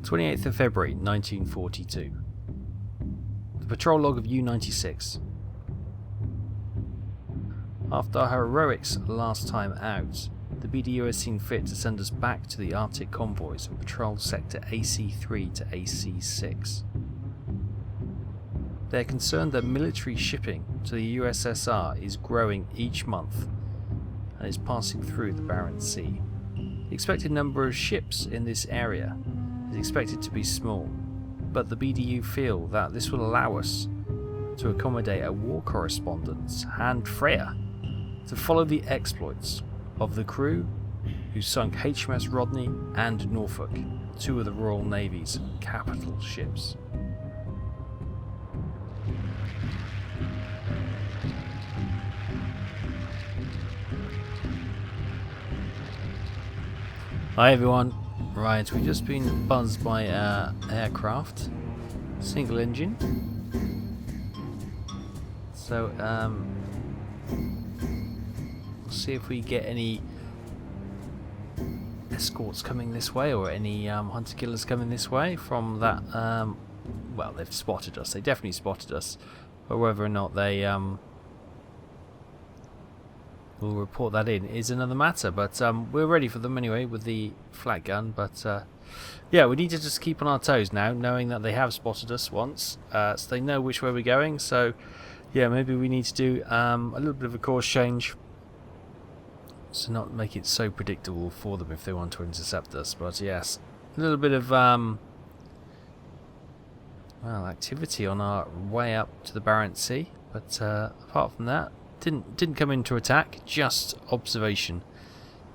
28th of February 1942. The patrol log of U-96. After our heroics last time out, the BDU has seen fit to send us back to the Arctic convoys and patrol sector AC3 to AC6. They are concerned that military shipping to the USSR is growing each month and is passing through the Barents Sea. The expected number of ships in this area is expected to be small, but the BDU feel that this will allow us to accommodate a war correspondent, Hand Freya, to follow the exploits of the crew who sunk HMS Rodney and Norfolk, two of the Royal Navy's capital ships. Hi everyone. Right, we've just been buzzed by aircraft, single engine. So we'll see if we get any escorts coming this way or any hunter killers coming this way from that. Well, they've spotted us. They definitely spotted us, but whether or not they will report that in is another matter. But we're ready for them anyway with the flat gun. But yeah, we need to just keep on our toes now, knowing that they have spotted us once, so they know which way we're going. So yeah, maybe we need to do a little bit of a course change to not make it so predictable for them if they want to intercept us. But yes, a little bit of well, activity on our way up to the Barents Sea. But apart from that, didn't come in to attack, just observation.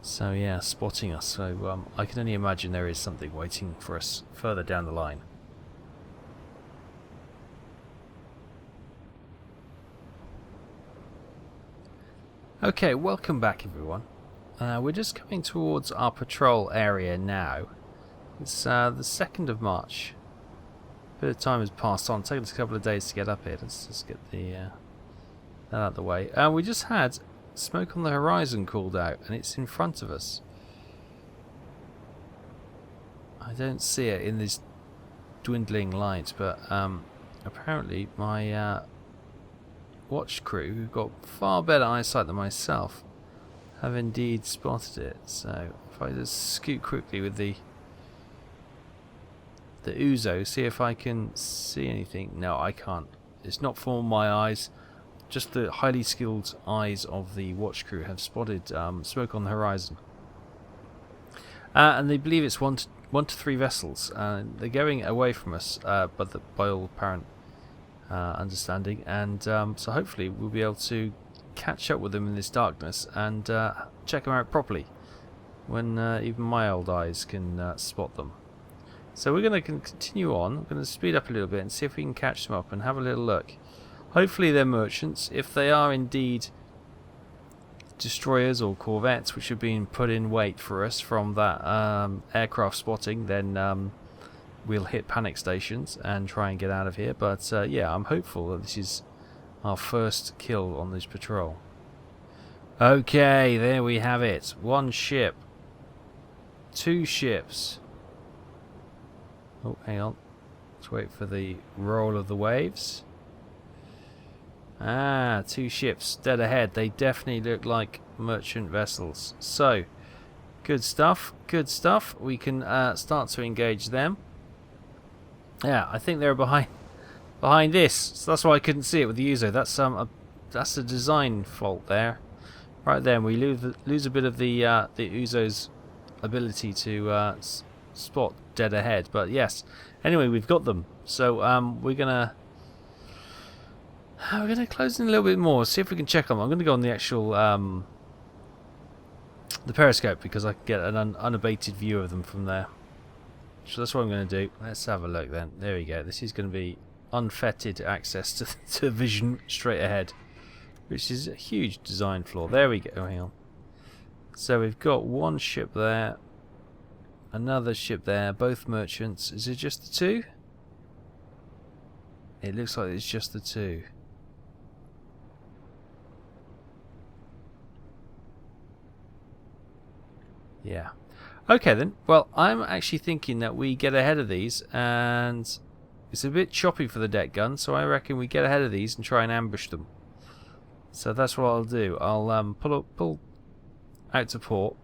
So yeah, spotting us. So I can only imagine there is something waiting for us further down the line. Okay, welcome back everyone. We're just coming towards our patrol area now. It's the 2nd of March. A bit of time has passed on. It's taken us a couple of days to get up here. Let's just get the that out of the way. We just had smoke on the horizon called out, and it's in front of us. I don't see it in this dwindling light, but apparently my watch crew, who've got far better eyesight than myself, have indeed spotted it. So if I just scoot quickly with the Uzo, see if I can see anything. No, I can't. It's not for my eyes. Just the highly skilled eyes of the watch crew have spotted smoke on the horizon, and they believe it's one to three vessels. They're going away from us, but by all apparent understanding, and so hopefully we'll be able to catch up with them in this darkness and check them out properly when even my old eyes can spot them. So we're going to continue on. We're going to speed up a little bit and see if we can catch them up and have a little look. Hopefully they're merchants. If they are indeed destroyers or corvettes which have been put in wait for us from that aircraft spotting, then we'll hit panic stations and try and get out of here. But yeah, I'm hopeful that this is our first kill on this patrol. Okay, there we have it. One ship. Two ships. Oh, hang on. Let's wait for the roll of the waves. Ah, two ships dead ahead. They definitely look like merchant vessels. So, good stuff. Good stuff. We can start to engage them. Yeah, I think they're behind this. So that's why I couldn't see it with the Uzo. That's a design fault there. Right then, we lose a bit of the Uzo's ability to spot dead ahead. But yes, anyway, we've got them. So we're gonna close in a little bit more. See if we can check them. I'm gonna go on the actual the periscope because I can get an unabated view of them from there. So that's what I'm going to do. Let's have a look then. There we go. This is going to be unfettered access to vision straight ahead, which is a huge design flaw. There we go. Hang on. So we've got one ship there, another ship there, both merchants. Is it just the two? It looks like it's just the two. Yeah. Okay then. Well, I'm actually thinking that we get ahead of these, and it's a bit choppy for the deck gun, so I reckon we get ahead of these and try and ambush them. So that's what I'll do. I'll pull out to port,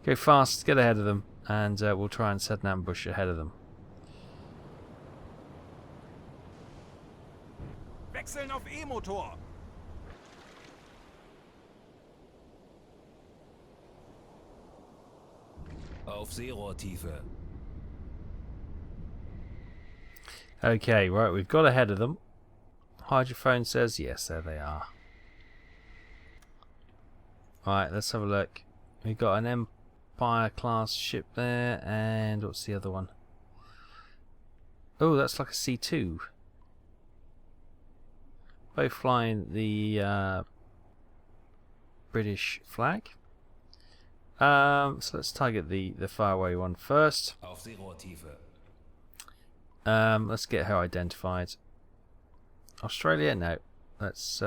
go fast, get ahead of them, and we'll try and set an ambush ahead of them. Wechseln auf E-Motor. Auf Seerohrtiefe. Okay, right, we've got ahead of them. Hydrophone says yes, there they are. Right, let's have a look. We've got an Empire class ship there, and what's the other one? Oh, that's like a C2. Both flying the British flag. So let's target the faraway one first. Let's get her identified. Australia? No. Let's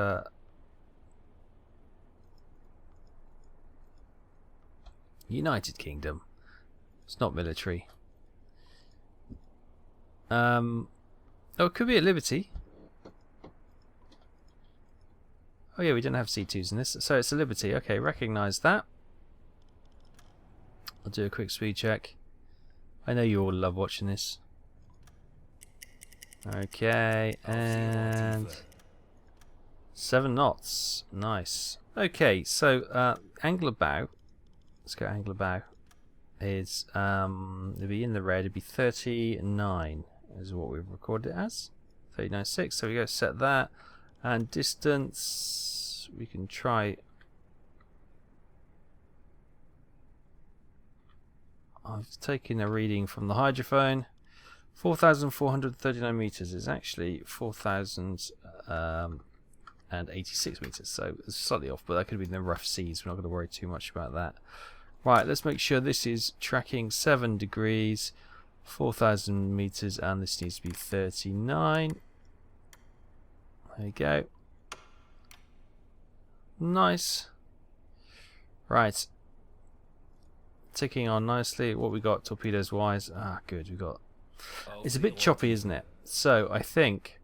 United Kingdom. It's not military. Oh, it could be at Liberty. Oh yeah, we don't have C2s in this, so it's a Liberty. Okay, recognise that. I'll do a quick speed check. I know you all love watching this. Okay, and 7 knots. Nice. Okay, so angle of bow. Let's go angle of bow. Is it'll be in the red. It'll be 39 is what we've recorded it as. 39.6. So we go set that, and distance we can try. I've taken a reading from the hydrophone. 4,439 meters is actually 4,086 meters, so it's slightly off, but that could have been the rough seas. We're not going to worry too much about that. Right, let's make sure this is tracking 7 degrees, 4,000 meters, and this needs to be 39. There you go. Nice. Right. Ticking on nicely. What we got torpedoes wise? Ah, good. We got. It's a bit choppy, isn't it? So I think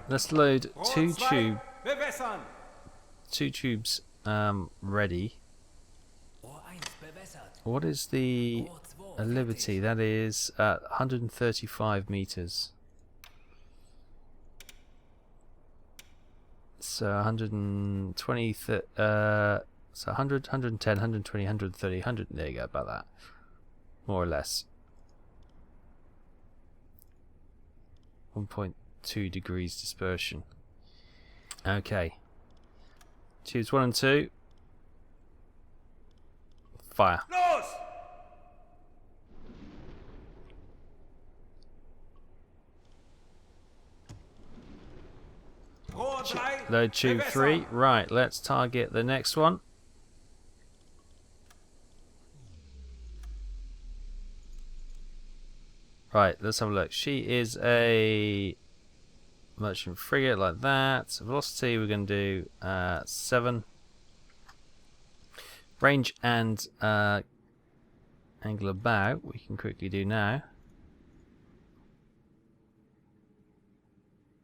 let's load two tubes ready. What is the Liberty? That is 135 meters. So 120. So 100, 110, 120, 130, 100. There you go, about that. More or less. 1.2 degrees dispersion. Okay. Tubes 1 and 2. Fire. Load tube 3. Right, let's target the next one. Right, let's have a look. She is a merchant frigate like that. Velocity we're going to do 7. Range and angle of bow we can quickly do now.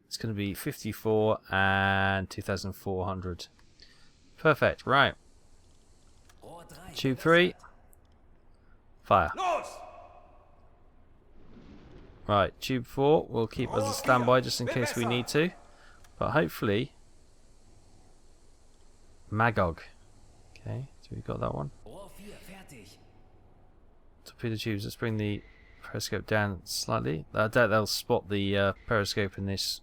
It's going to be 54 and 2,400. Perfect, right. Tube 3. Fire. Right, tube 4 we'll keep as a standby just in case we need to. But hopefully Magog. Okay, so we've got that one. Torpedo tubes, let's bring the periscope down slightly. I doubt they'll spot the periscope in this.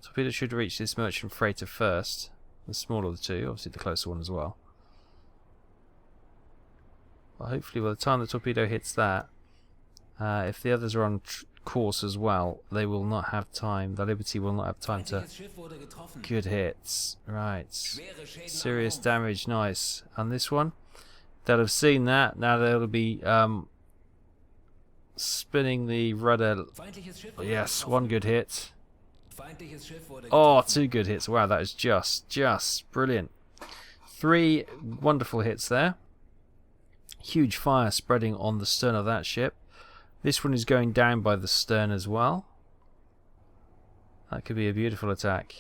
Torpedo should reach this merchant freighter first. The smaller of the two, obviously the closer one as well. But hopefully by the time the torpedo hits that, if the others are on course as well, they will not have time. The Liberty will not have time to. Good hits. Right. Serious damage. Nice. And this one, they'll have seen that. Now they'll be spinning the rudder. Yes, 1 good hit. Oh, 2 good hits. Wow, that is just brilliant. 3 wonderful hits there. Huge fire spreading on the stern of that ship. This one is going down by the stern as well. That could be a beautiful attack.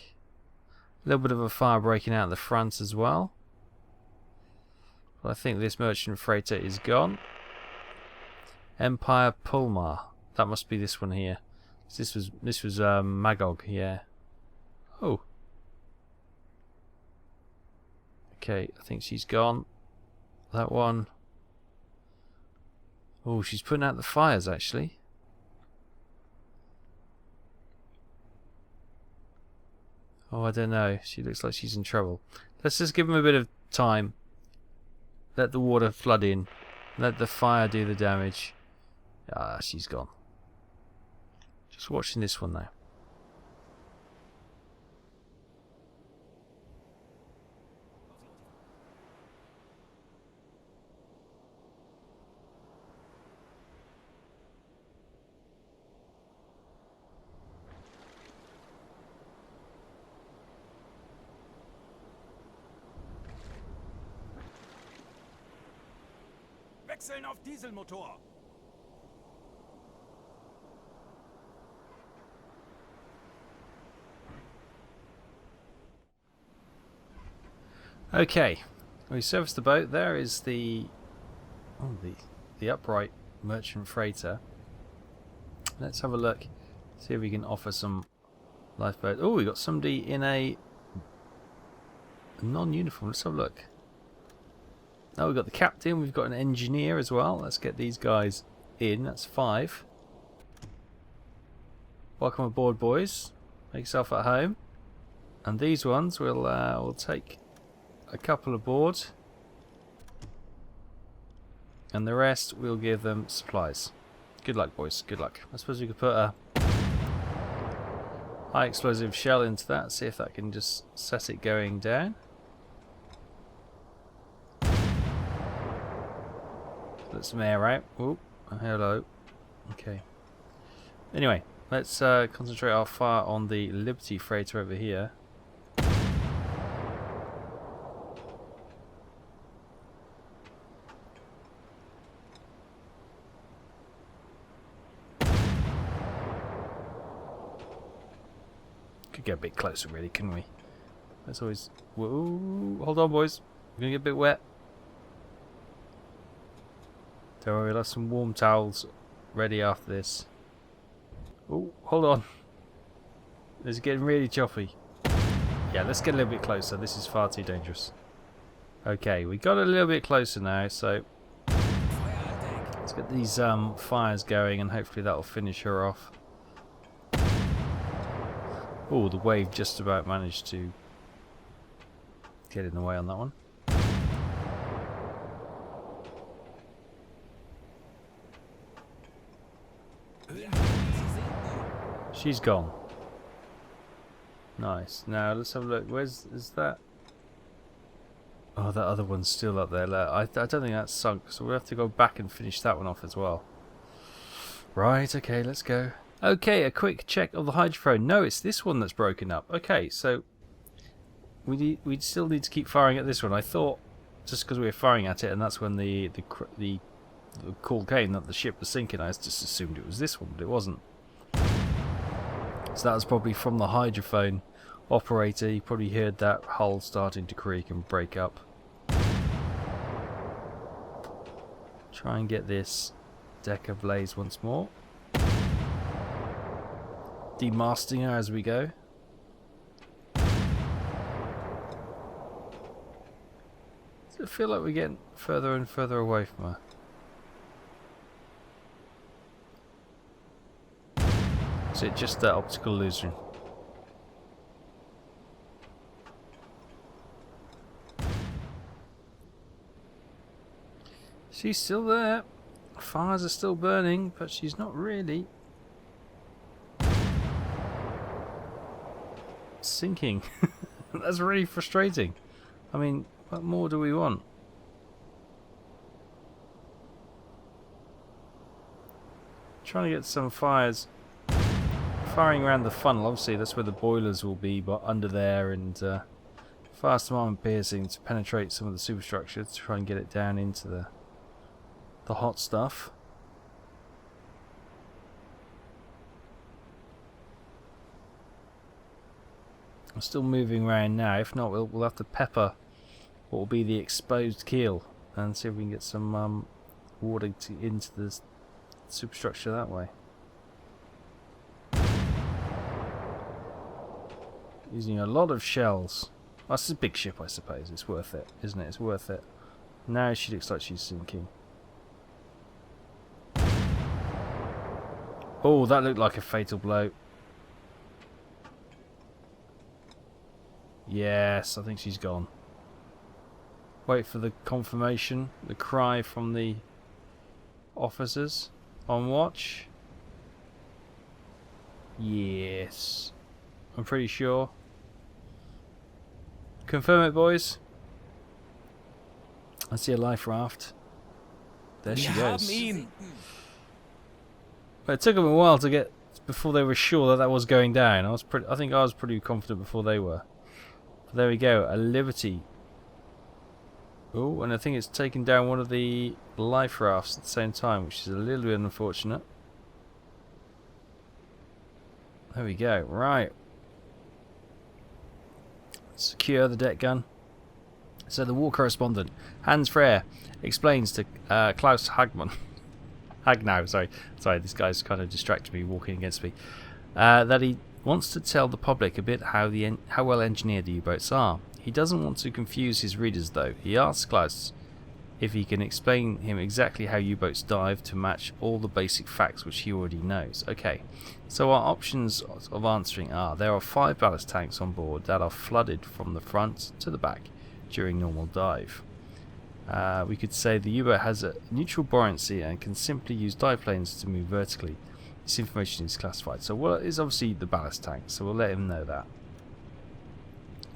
A little bit of a fire breaking out the front as well. But I think this merchant freighter is gone. Empire Pulmar. That must be this one here. This was Magog, yeah. Oh. Okay, I think she's gone. That one. Oh, she's putting out the fires actually. Oh, I don't know. She looks like she's in trouble. Let's just give him a bit of time. Let the water flood in. Let the fire do the damage. Ah, she's gone. Just watching this one now. Wechseln auf Dieselmotor. Okay, we serviced the boat. There is the upright merchant freighter. Let's have a look. See if we can offer some lifeboat. Oh, we got somebody in a non-uniform. Let's have a look. Oh, we've got the captain. We've got an engineer as well. Let's get these guys in. That's 5. Welcome aboard, boys. Make yourself at home. And these ones we'll take a couple aboard, and the rest we'll give them supplies. Good luck, boys. Good luck. I suppose we could put a high explosive shell into that. See if that can just set it going down. Let some air out. Oh, hello. Okay. Anyway, let's concentrate our fire on the Liberty freighter over here. Could get a bit closer, really, couldn't we? That's always. Whoa! Hold on, boys. We're gonna get a bit wet. Don't worry, we'll have some warm towels ready after this. Oh, hold on. This is getting really choppy. Yeah, let's get a little bit closer. This is far too dangerous. Okay, we got a little bit closer now, so let's get these fires going, and hopefully that'll finish her off. Oh, the wave just about managed to get in the way on that one. She's gone. Nice. Now let's have a look. Is that? Oh, that other one's still up there. I don't think that's sunk, so we'll have to go back and finish that one off as well. Right. Okay. Let's go. Okay. A quick check of the hydrophone. No, it's this one that's broken up. Okay. So we still need to keep firing at this one. I thought just because we were firing at it, and that's when the call came that the ship was sinking. I just assumed it was this one, but it wasn't. So that was probably from the hydrophone operator. You probably heard that hull starting to creak and break up. Try and get this deck ablaze once more. Demasting her as we go. Does it feel like we're getting further and further away from her? Is it just that optical illusion? She's still there. Fires are still burning, but she's not really sinking. That's really frustrating. I mean, what more do we want? Trying to get some fires firing around the funnel. Obviously that's where the boilers will be, but under there, and Fast armament piercing to penetrate some of the superstructure to try and get it down into the hot stuff. I'm still moving around now. If not, we'll have to pepper what will be the exposed keel and see if we can get some water into the superstructure that way. Using a lot of shells. Oh, this is a big ship, I suppose. It's worth it, isn't it? It's worth it. Now she looks like she's sinking. Oh, that looked like a fatal blow. Yes, I think she's gone. Wait for the confirmation, the cry from the officers on watch. Yes. I'm pretty sure. Confirm it, boys. I see a life raft. There she goes. But it took them a while to get before they were sure that that was going down. I think I was pretty confident before they were. But there we go, a Liberty. Oh, and I think it's taken down one of the life rafts at the same time, which is a little bit unfortunate. There we go. Right. Secure the deck gun. So the war correspondent, Hans Freyer, explains to Klaus Hagmann, sorry, this guy's kind of distracted me, walking against me, that he wants to tell the public a bit how well engineered the U-boats are. He doesn't want to confuse his readers though. He asks Klaus if he can explain him exactly how U-boats dive to match all the basic facts which he already knows. Okay, so our options of answering are: there are 5 ballast tanks on board that are flooded from the front to the back during normal dive. We could say the U-boat has a neutral buoyancy and can simply use dive planes to move vertically. This information is classified. So what is obviously the ballast tank, so we'll let him know that.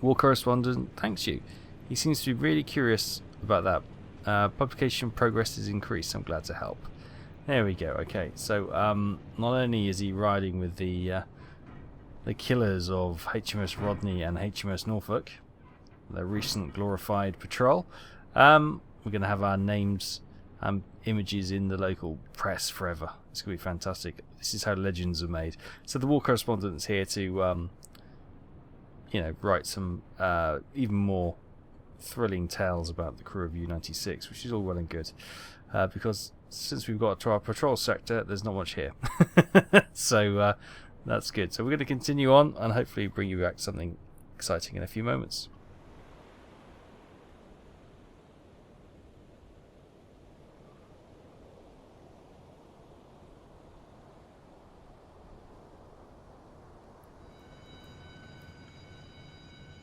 War correspondent thanks you. He seems to be really curious about that. Publication progress is increased. I'm glad to help. There we go. Okay, so not only is he riding with the killers of HMS Rodney and HMS Norfolk, their recent glorified patrol, we're going to have our names and images in the local press forever. It's going to be fantastic. This is how legends are made. So the war correspondent's here to write some even more thrilling tales about the crew of U-96, which is all well and good, because since we've got to our patrol sector, there's not much here. So that's good. So we're going to continue on and hopefully bring you back something exciting in a few moments.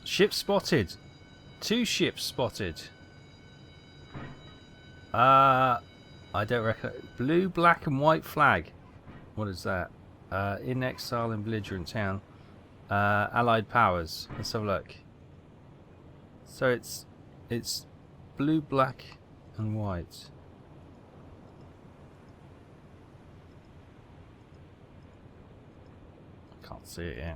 Ship spotted. 2 ships spotted. I don't reckon. Blue, black and white flag. What is that? In exile in belligerent town. Allied powers. Let's have a look. So it's blue, black and white. Can't see it, yeah.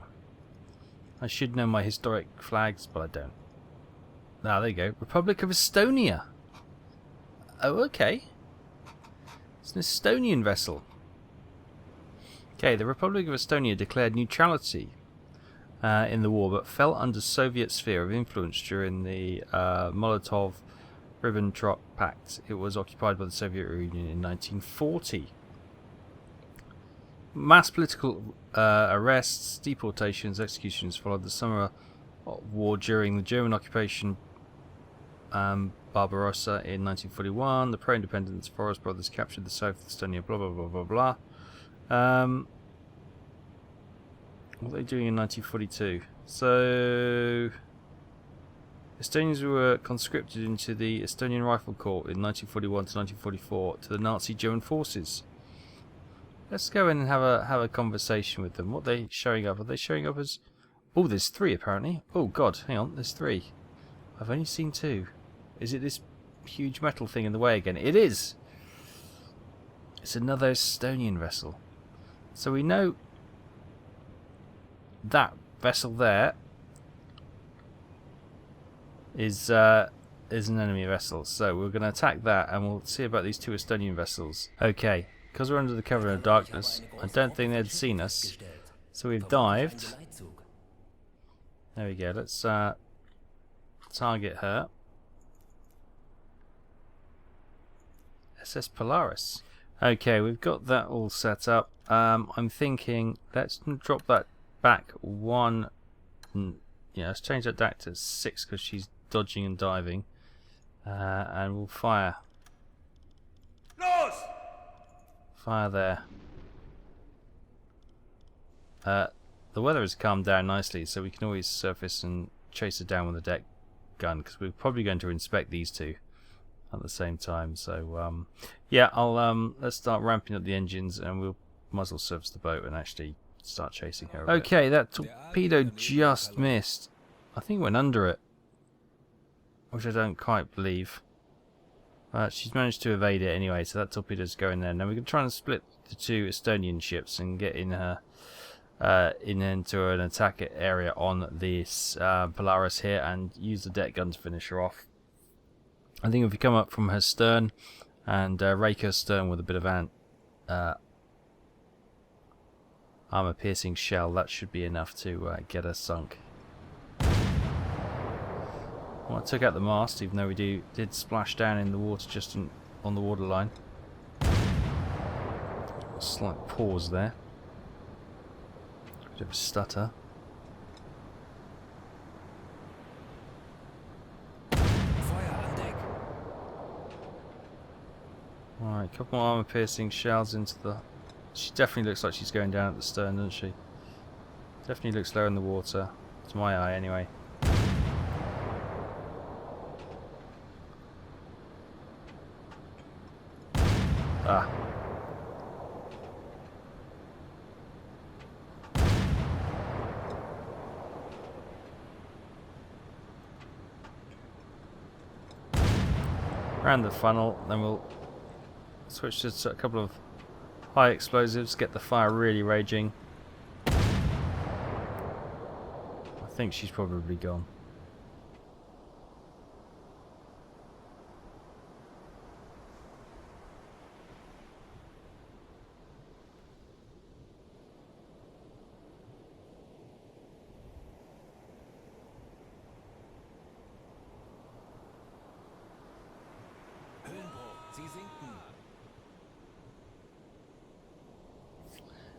I should know my historic flags, but I don't. Ah, there you go. Republic of Estonia. Oh, okay. It's an Estonian vessel. Okay, the Republic of Estonia declared neutrality in the war, but fell under Soviet sphere of influence during the Molotov-Ribbentrop Pact. It was occupied by the Soviet Union in 1940. Mass political arrests, deportations, executions followed the summer war during the German occupation. Barbarossa in 1941. The pro-independence Forest Brothers captured the south of Estonia. Blah blah blah blah blah. What were they doing in 1942? So Estonians were conscripted into the Estonian Rifle Corps in 1941 to 1944 to the Nazi German forces. Let's go in and have a conversation with them. What are they showing up? Are they showing up as... Oh, there's 3 apparently. Oh god, hang on, there's 3. I've only seen 2. Is it this huge metal thing in the way again? It is! It's another Estonian vessel. So we know that vessel there is an enemy vessel. So we're going to attack that, and we'll see about these 2 Estonian vessels. Okay, because we're under the cover of darkness, I don't think they'd seen us. So we've dived. There we go. Let's target her. SS Polaris. Okay, we've got that all set up. I'm thinking let's drop that back 1. Yeah, let's change that back to 6 because she's dodging and diving. And we'll fire. Fire there. The weather has calmed down nicely, so we can always surface and chase her down with a deck gun, because we're probably going to inspect these 2 at the same time. So yeah, I'll let's start ramping up the engines, and we'll muzzle surface the boat and actually start chasing her. Okay, that torpedo just missed. I think it went under it, which I don't quite believe. She's managed to evade it anyway, so that torpedo's going there. Now we can try and split the 2 Estonian ships and get in her into an attack area on this Polaris here, and use the deck gun to finish her off. I think if we come up from her stern and rake her stern with a bit of armor piercing shell, that should be enough to get her sunk. Well, I took out the mast, even though we did splash down in the water just on the waterline. A slight pause there. Bit of a stutter. Alright, a couple more armor piercing shells into the... She definitely looks like she's going down at the stern, doesn't she? Definitely looks low in the water. To my eye, anyway. Ah. Around the funnel, then we'll switch to a couple of high explosives, get the fire really raging. I think she's probably gone.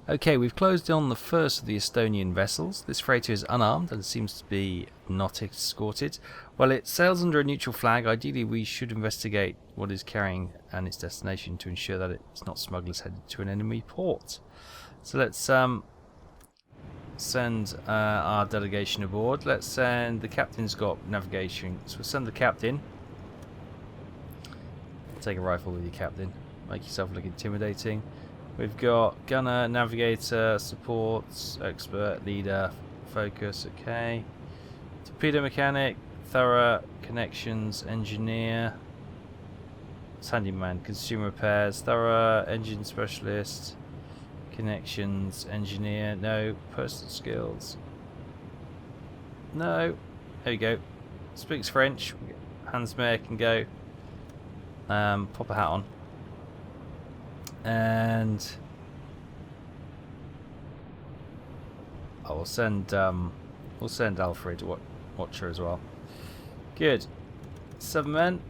Okay, we've closed on the first of the Estonian vessels. This freighter is unarmed and seems to be not escorted. Well, it sails under a neutral flag. Ideally, we should investigate what it's carrying and its destination to ensure that it's not smugglers headed to an enemy port. So let's send our delegation aboard. Let's send... the captain's got navigation, so we'll send the captain. Take a rifle with you, captain. Make yourself look intimidating. We've got gunner, navigator, support, expert, leader, focus, okay. Torpedo mechanic, thorough, connections, engineer, handyman, consumer repairs, thorough, engine specialist, connections, engineer, no, personal skills, no, there you go, speaks French, Hans Mayer can go, pop a hat on. And we'll send Alfred to watch her as well. Good. 7 men.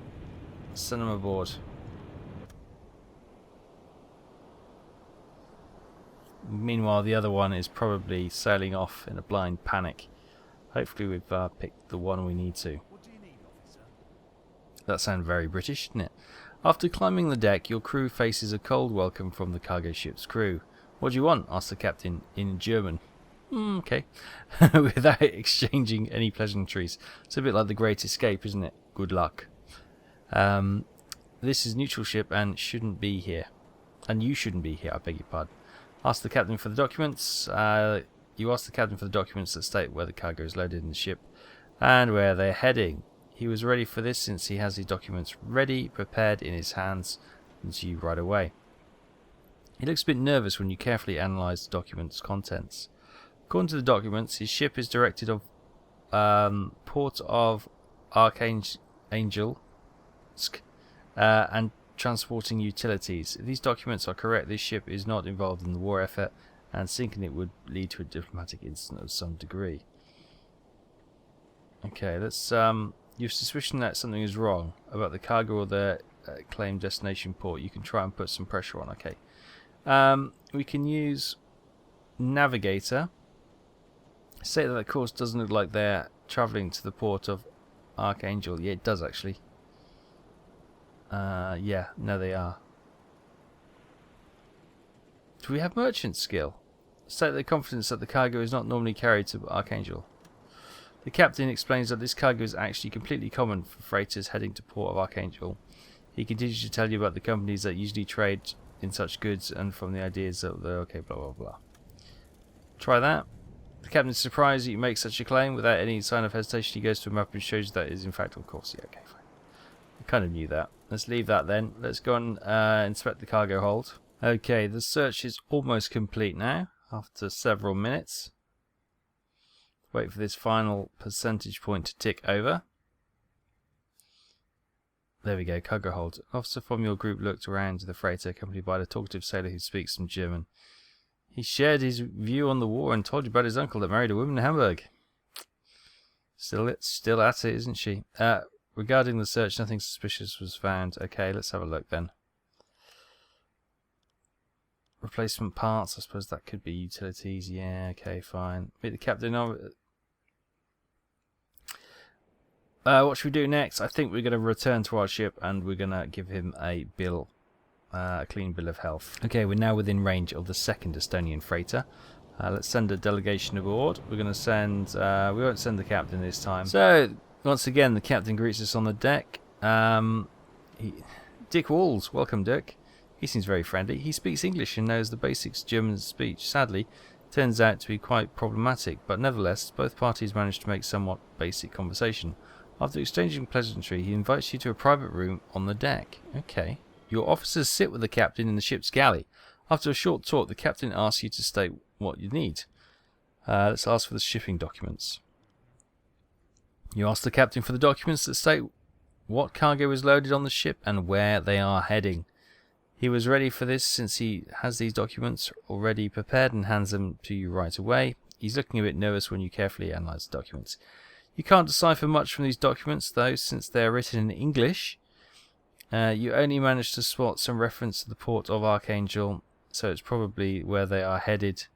Send them aboard. Meanwhile, the other one is probably sailing off in a blind panic. Hopefully, we've picked the one we need to. That sounds very British, didn't it? After climbing the deck, your crew faces a cold welcome from the cargo ship's crew. What do you want? Asked the captain in German. Okay. Without exchanging any pleasantries. It's a bit like the Great Escape, isn't it? Good luck. This is neutral ship and shouldn't be here. And you shouldn't be here, I beg your pardon. Ask the captain for the documents. You ask the captain for the documents that state where the cargo is loaded in the ship and where they're heading. He was ready for this since he has the documents ready, prepared in his hands, and you right away. He looks a bit nervous when you carefully analyse the document's contents. According to the documents, his ship is directed of port of Archangel and transporting utilities. If these documents are correct, this ship is not involved in the war effort, and sinking it would lead to a diplomatic incident of some degree. Okay, let's your suspicion that something is wrong about the cargo or the claimed destination port, you can try and put some pressure on. Okay, we can use navigator. Say that the course doesn't look like they're travelling to the port of Archangel. Yeah, it does actually. Yeah, no, they are. Do we have merchant skill? State the confidence that the cargo is not normally carried to Archangel. The captain explains that this cargo is actually completely common for freighters heading to port of Archangel. He continues to tell you about the companies that usually trade in such goods and from the ideas that they're okay, blah blah blah. Try that. The captain is surprised that you make such a claim. Without any sign of hesitation, he goes to a map and shows you that it is in fact of course. Yeah, okay, fine. I kind of knew that. Let's leave that then. Let's go and inspect the cargo hold. Okay, the search is almost complete now, after several minutes. Wait for this final percentage point to tick over. There we go, cargo hold. An officer from your group looked around the freighter, accompanied by the talkative sailor who speaks some German. He shared his view on the war and told you about his uncle that married a woman in Hamburg. Still at it, isn't she? Regarding the search, nothing suspicious was found. Okay, let's have a look then. Replacement parts, I suppose that could be utilities. Yeah, okay, fine. Meet the captain of... what should we do next? I think we're going to return to our ship and we're going to give him a bill, a clean bill of health. Okay, we're now within range of the second Estonian freighter. Let's send a delegation aboard. We're going to send... we won't send the captain this time. So, once again, the captain greets us on the deck. Dick Walls. Welcome, Dick. He seems very friendly. He speaks English and knows the basics of German speech. Sadly, it turns out to be quite problematic, but nevertheless, both parties managed to make somewhat basic conversation. After exchanging pleasantry, he invites you to a private room on the deck. Okay. Your officers sit with the captain in the ship's galley. After a short talk, the captain asks you to state what you need. Let's ask for the shipping documents. You ask the captain for the documents that state what cargo is loaded on the ship and where they are heading. He was ready for this since he has these documents already prepared and hands them to you right away. He's looking a bit nervous when you carefully analyse the documents. You can't decipher much from these documents though, since they are written in English. You only managed to spot some reference to the port of Archangel, so it's probably where they are headed.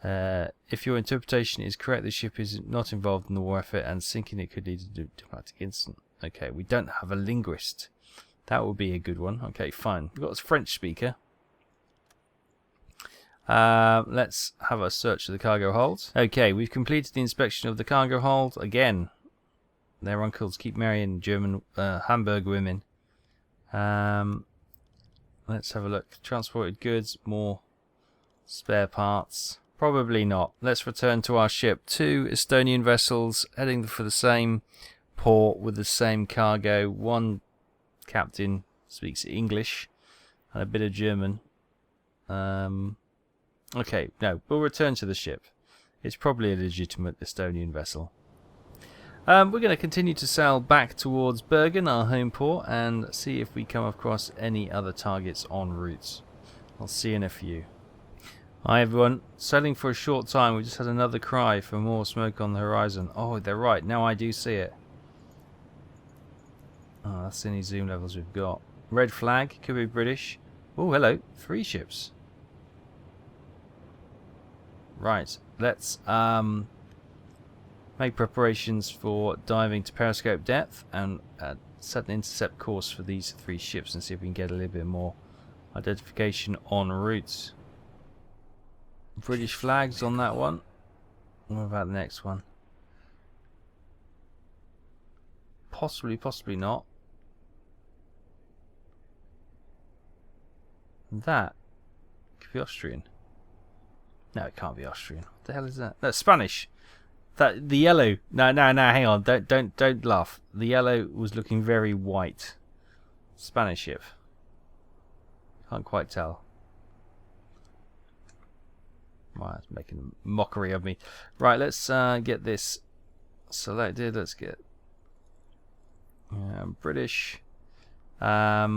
If your interpretation is correct, the ship is not involved in the war effort and sinking it could lead to a diplomatic incident. Okay, we don't have a linguist. That would be a good one. Okay, fine. We've got a French speaker. Let's have a search of the cargo hold. Okay, we've completed the inspection of the cargo hold. Again, their uncles keep marrying German Hamburg women. Let's have a look. Transported goods, more spare parts. Probably not. Let's return to our ship. 2 Estonian vessels heading for the same port with the same cargo. One captain speaks English and a bit of German. Okay, no, we'll return to the ship. It's probably a legitimate Estonian vessel. We're going to continue to sail back towards Bergen, our home port, and see if we come across any other targets en route. I'll see you in a few. Hi everyone, sailing for a short time. We just had another cry for more smoke on the horizon. Oh, they're right, now I do see it. Oh, that's any zoom levels we've got. Red flag, could be British. Oh, hello, 3 ships. Right, let's make preparations for diving to periscope depth and set an intercept course for these 3 ships and see if we can get a little bit more identification en route. British flags on that one. What about the next one? Possibly, possibly not. That could be Austrian. No, it can't be Austrian. What the hell is that? That's Spanish. That the yellow. No, hang on. Don't laugh. The yellow was looking very white. Spanish ship. Can't quite tell. Right, it's making a mockery of me. Right, let's get this selected. Let's get British. Yeah,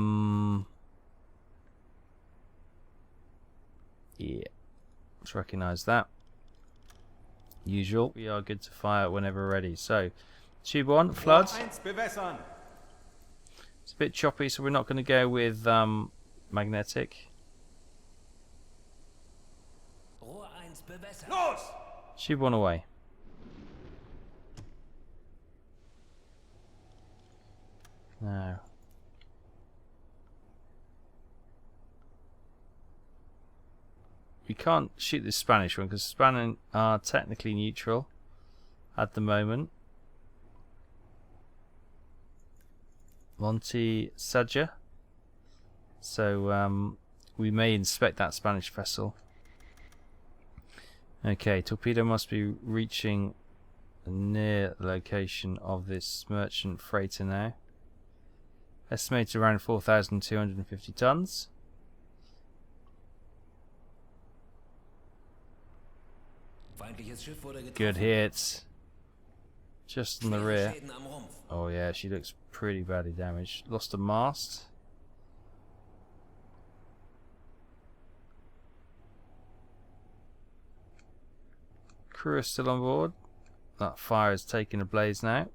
let's recognise that. Usual. We are good to fire whenever ready. So, tube 1, flood. It's a bit choppy, so we're not going to go with magnetic. Tube 1 away. Now. We can't shoot this Spanish one because Spanish are technically neutral at the moment. Monte Sadja. So we may inspect that Spanish vessel. Okay, torpedo must be reaching near the location of this merchant freighter now. Estimated around 4,250 tons. Good hits. Just on the rear. Oh yeah, she looks pretty badly damaged. Lost a mast. Crew is still on board. That fire is taking a blaze now.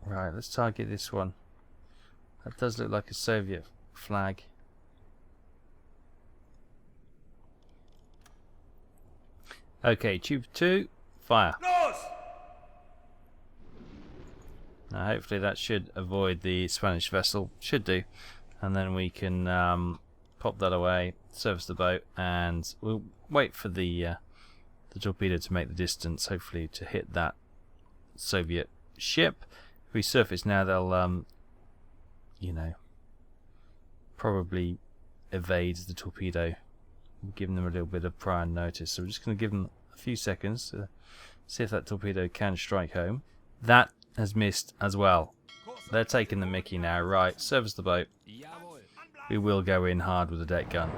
Right, let's target this one. That does look like a Soviet flag. Okay, tube 2, fire. Now hopefully that should avoid the Spanish vessel. Should do. And then we can pop that away, service the boat, and we'll wait for the torpedo to make the distance, hopefully to hit that Soviet ship. If we surface now, they'll, you know, probably evade the torpedo. Giving them a little bit of prior notice, so we're just going to give them a few seconds to see if that torpedo can strike home. That has missed as well. They're taking the mickey now. Right, service the boat. We will go in hard with the deck gun.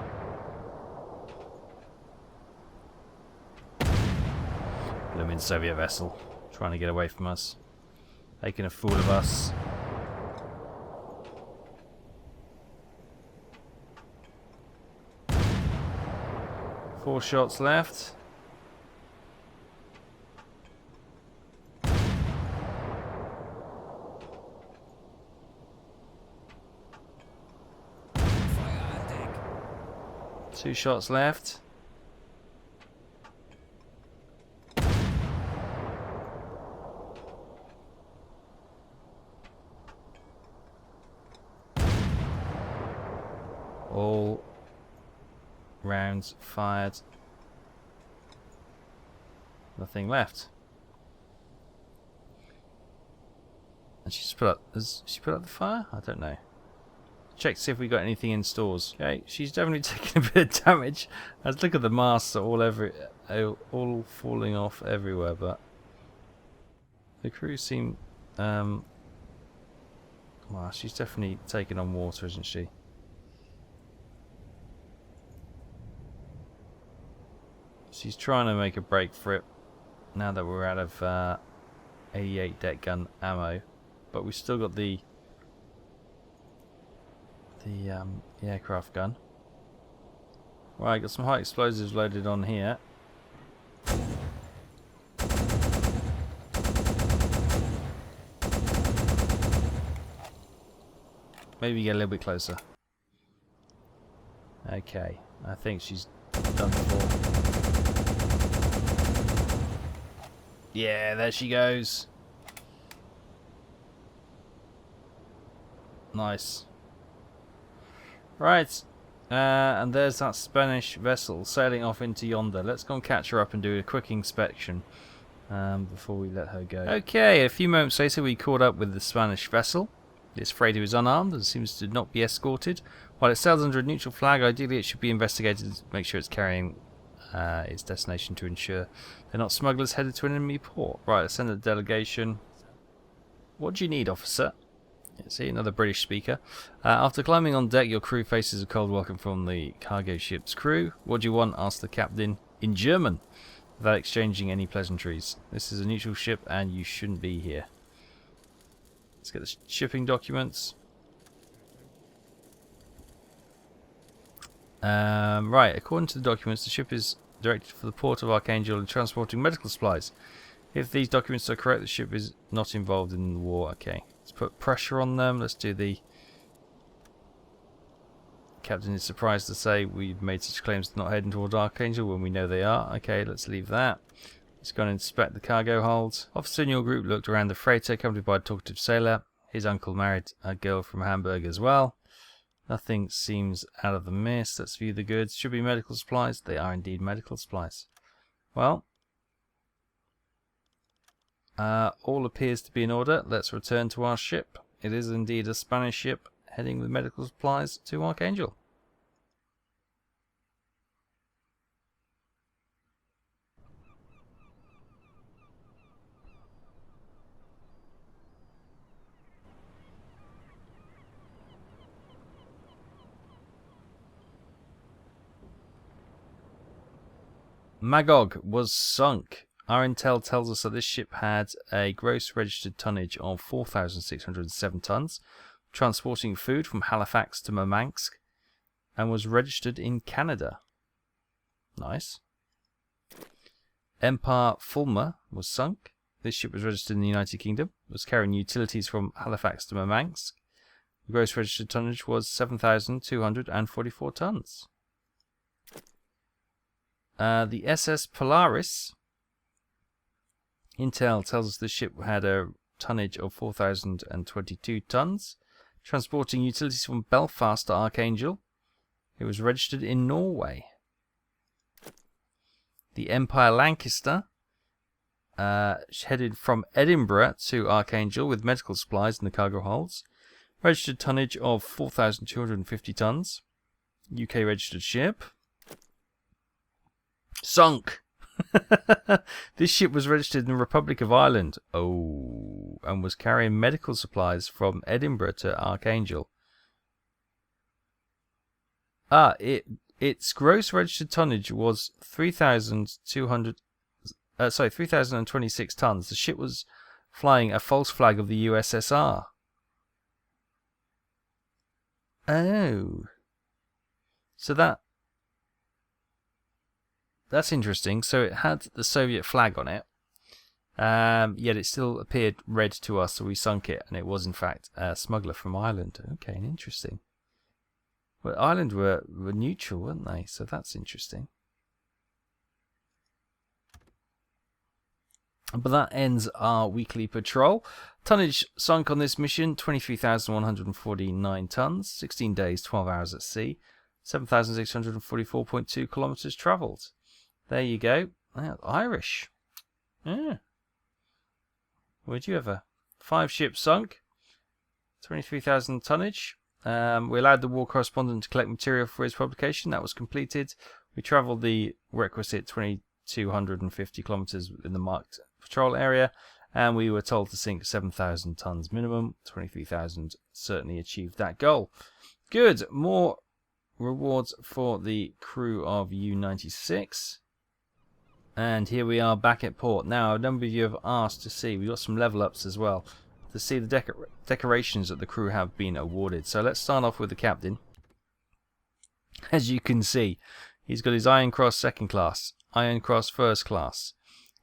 Blooming Soviet vessel trying to get away from us, making a fool of us. Four shots left. Two shots left. All rounds fired. Nothing left. And she's put up. Has she put up the fire? I don't know. Check to see if we got anything in stores. Okay, she's definitely taking a bit of damage. Let's look at the masts are all falling off everywhere, but the crew seem well, she's definitely taking on water, isn't she? She's trying to make a break for it now that we're out of 88 deck gun ammo, but we've still got the aircraft gun. Right, got some high explosives loaded on here. Maybe get a little bit closer. Okay, I think she's done before. Yeah, there she goes. Nice. Right, and there's that Spanish vessel sailing off into yonder. Let's go and catch her up and do a quick inspection before we let her go. Okay, a few moments later we caught up with the Spanish vessel. This freighter is unarmed and seems to not be escorted. While it sails under a neutral flag, ideally it should be investigated to make sure it's carrying its destination to ensure they're not smugglers headed to an enemy port. Right, let's send a delegation. What do you need, officer? See, another British speaker. After climbing on deck, your crew faces a cold welcome from the cargo ship's crew. What do you want? Asked the captain in German. without exchanging any pleasantries. This is a neutral ship and you shouldn't be here. Let's get the shipping documents. Right, according to the documents, the ship is directed for the port of Archangel and transporting medical supplies. If these documents are correct, the ship is not involved in the war. Okay, let's put pressure on them. Let's do the... Captain is surprised to say we've made such claims to not heading toward Archangel when we know they are. Okay, let's leave that. Let's go and inspect the cargo hold. Officer in your group looked around the freighter, accompanied by a talkative sailor. His uncle married a girl from Hamburg as well. Nothing seems out of the mist. Let's view the goods. Should be medical supplies. They are indeed medical supplies. Well, all appears to be in order. Let's return to our ship. It is indeed a Spanish ship heading with medical supplies to Archangel. Magog was sunk. Our intel tells us that this ship had a gross registered tonnage of 4,607 tons, transporting food from Halifax to Murmansk, and was registered in Canada. Nice. Empire Fulmer was sunk. This ship was registered in the United Kingdom, was carrying utilities from Halifax to Murmansk. The gross registered tonnage was 7,244 tons. The SS Polaris, intel tells us the ship had a tonnage of 4,022 tons, transporting utilities from Belfast to Archangel. It was registered in Norway. The Empire Lancaster headed from Edinburgh to Archangel with medical supplies in the cargo holds. Registered tonnage of 4,250 tons. UK registered ship. Sunk. This ship was registered in the Republic of Ireland. Oh, and was carrying medical supplies from Edinburgh to Archangel. Its gross registered tonnage was 3,026 tons. The ship was flying a false flag of the USSR. Oh, so that's interesting. So it had the Soviet flag on it, yet it still appeared red to us, so we sunk it, and it was in fact a smuggler from Ireland. Okay, interesting. Well, Ireland were neutral, weren't they? So that's interesting. But that ends our weekly patrol. Tonnage sunk on this mission, 23,149 tons, 16 days, 12 hours at sea, 7,644.2 kilometres travelled. There you go. Irish. Yeah. Would you ever? 5 ships sunk. 23,000 tonnage. We allowed the war correspondent to collect material for his publication. That was completed. We travelled the requisite 2,250 kilometres in the marked patrol area. And we were told to sink 7,000 tons minimum. 23,000 certainly achieved that goal. Good. More rewards for the crew of U-96. And here we are back at port. Now, a number of you have asked to see, we've got some level ups as well, to see the decorations that the crew have been awarded. So let's start off with the captain. As you can see, he's got his Iron Cross second class, Iron Cross first class.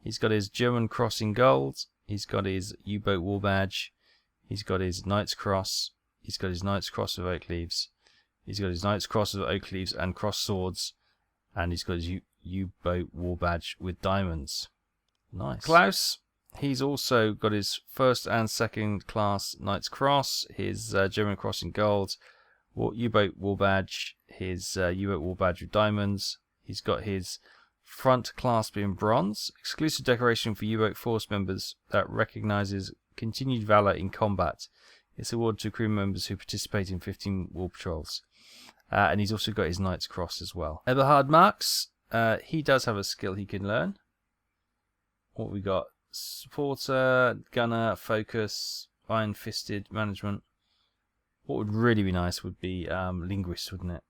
He's got his German Cross in gold. He's got his U-Boat War Badge. He's got his Knight's Cross. He's got his Knight's Cross of Oak Leaves. He's got his Knight's Cross of Oak Leaves and Cross Swords. And he's got his U-Boat War Badge with diamonds. Nice. Klaus, he's also got his first and second class Knight's Cross, his German Cross in gold, U-Boat War Badge, his U-Boat War Badge with diamonds. He's got his front clasp in bronze, exclusive decoration for U-Boat Force members that recognises continued valour in combat. It's awarded to crew members who participate in 15 war patrols. And he's also got his Knight's Cross as well. Eberhard Marx, he does have a skill he can learn. What we got? Supporter, Gunner, Focus, Iron Fisted, Management. What would really be nice would be Linguist, wouldn't it?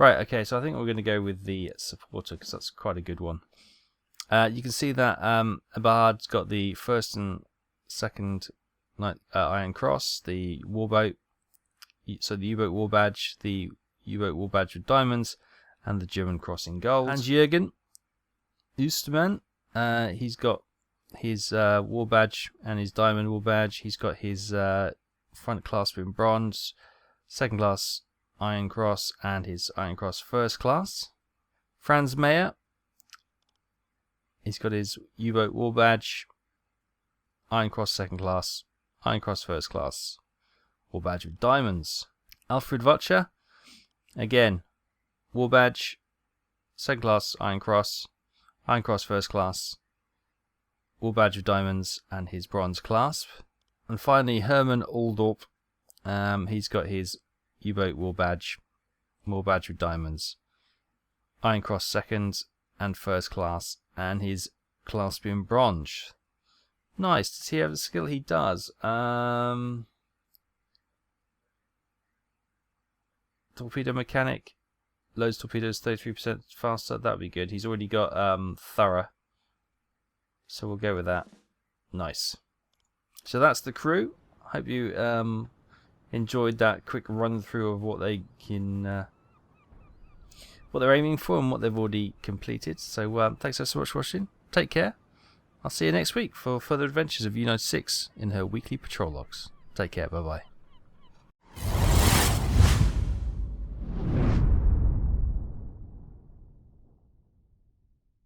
Right, okay, so I think we're going to go with the supporter because that's quite a good one. You can see that Abad's got the first and second Iron Cross, the warboat, so the U-boat war badge, the U-boat war badge with diamonds, and the German cross in gold. And Jürgen Oosterman, he's got his war badge and his diamond war badge. He's got his front clasp in bronze, second class Iron Cross, and his Iron Cross first class. Franz Mayer, he's got his U-boat war badge, Iron Cross second class, Iron Cross first class, war badge with diamonds. Alfred Vocher, again, war badge, second class Iron Cross first class, war badge with diamonds, and his bronze clasp. And finally, Hermann Aldorp, he's got his U-boat war badge with diamonds, Iron Cross second and first class, and his clasp in bronze. Nice. Does he have the skill? He does. Torpedo mechanic, loads torpedoes 33% faster. That would be good. He's already got thorough, so we'll go with that. Nice. So that's the crew. Hope you enjoyed that quick run through of what they can, what they're aiming for and what they've already completed. So thanks so much for watching. Take care. I'll see you next week for further adventures of U-96 in her weekly patrol logs. Take care. Bye bye.